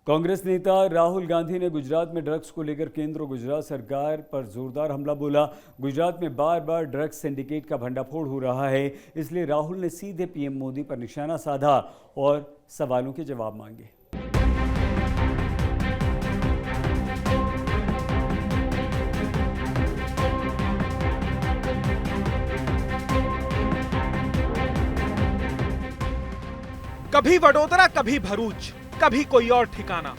कांग्रेस नेता राहुल गांधी ने गुजरात में ड्रग्स को लेकर केंद्र और गुजरात सरकार पर जोरदार हमला बोला। गुजरात में बार बार ड्रग्स सिंडिकेट का भंडाफोड़ हो रहा है, इसलिए राहुल ने सीधे पीएम मोदी पर निशाना साधा और सवालों के जवाब मांगे। कभी वडोदरा, कभी भरूच, कभी कोई और ठिकाना।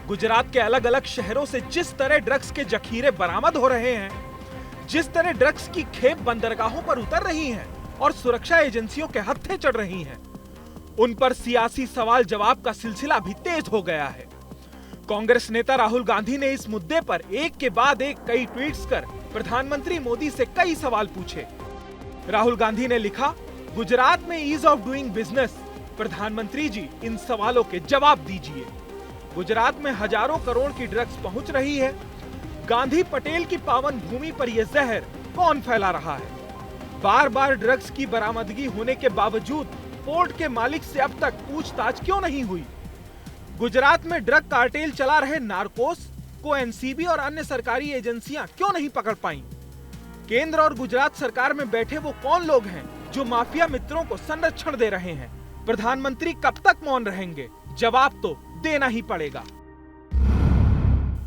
गुजरात के अलग अलग शहरों से जिस तरह ड्रग्स के जखीरे बरामद हो रहे हैं, जिस तरह ड्रग्स की खेप बंदरगाहों पर उतर रही हैं और सुरक्षा एजेंसियों के हत्थे चढ़ रही हैं, उन पर सियासी सवाल जवाब का सिलसिला भी तेज हो गया है। कांग्रेस नेता राहुल गांधी ने इस मुद्दे पर एक के बाद एक कई ट्वीट्स कर प्रधानमंत्री मोदी से कई सवाल पूछे। राहुल गांधी ने लिखा, गुजरात में ईज ऑफ डूइंग बिजनेस, प्रधानमंत्री जी इन सवालों के जवाब दीजिए। गुजरात में हजारों करोड़ की ड्रग्स पहुंच रही है। गांधी पटेल की पावन भूमि पर यह जहर कौन फैला रहा है? बार बार ड्रग्स की बरामदगी होने के बावजूद पोर्ट के मालिक से अब तक पूछताछ क्यों नहीं हुई? गुजरात में ड्रग कार्टेल चला रहे नार्कोस को एनसीबी और अन्य सरकारी एजेंसियां क्यों नहीं पकड़ पाई? केंद्र और गुजरात सरकार में बैठे वो कौन लोग हैं जो माफिया मित्रों को संरक्षण दे रहे हैं? प्रधानमंत्री कब तक मौन रहेंगे? जवाब तो देना ही पड़ेगा।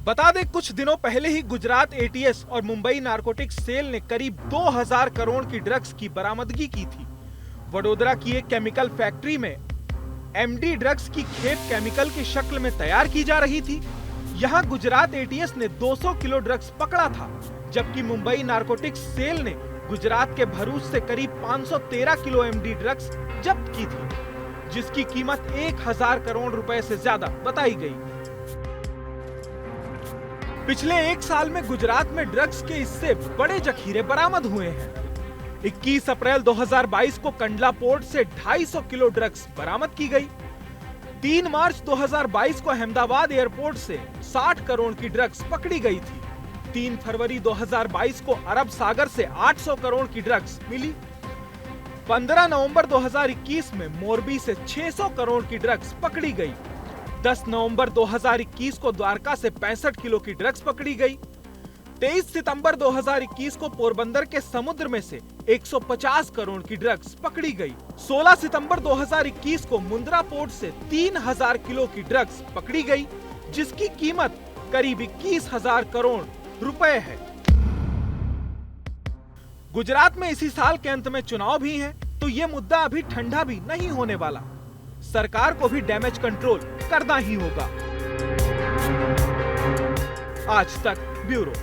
बता दें, कुछ दिनों पहले ही गुजरात एटीएस और मुंबई नारकोटिक्स सेल ने करीब 2000 करोड़ की ड्रग्स की बरामदगी की थी। वडोदरा की एक केमिकल फैक्ट्री में एमडी ड्रग्स की खेप केमिकल की शक्ल में तैयार की जा रही थी। यहां गुजरात एटीएस ने 200 किलो ड्रग्स पकड़ा था, जबकि मुंबई नारकोटिक्स सेल ने गुजरात के भरूच से करीब 513 किलो एमडी ड्रग्स जब्त की थी, जिसकी कीमत 1000 करोड़ रुपए से ज्यादा बताई गई। पिछले एक साल में गुजरात में ड्रग्स के इससे बड़े जखीरे बरामद हुए हैं। 21 अप्रैल 2022 को कंडला पोर्ट से 250 किलो ड्रग्स बरामद की गई। 3 मार्च 2022 को अहमदाबाद एयरपोर्ट से 60 करोड़ की ड्रग्स पकड़ी गई थी। 3 फरवरी 2022 को अरब सागर से 800 करोड़ की ड्रग्स मिली। 15 नवंबर 2021 में मोरबी से 600 करोड़ की ड्रग्स पकड़ी गई। 10 नवंबर 2021 को द्वारका से 65 किलो की ड्रग्स पकड़ी गई। 23 सितंबर 2021 को पोरबंदर के समुद्र में से 150 करोड़ की ड्रग्स पकड़ी गई। 16 सितंबर 2021 को मुंद्रा पोर्ट से 3000 किलो की ड्रग्स पकड़ी गई, जिसकी कीमत करीब 21,000 करोड़ रुपए है। गुजरात में इसी साल के अंत में चुनाव भी हैं, तो ये मुद्दा अभी ठंडा भी नहीं होने वाला। सरकार को भी डैमेज कंट्रोल करना ही होगा। आज तक ब्यूरो।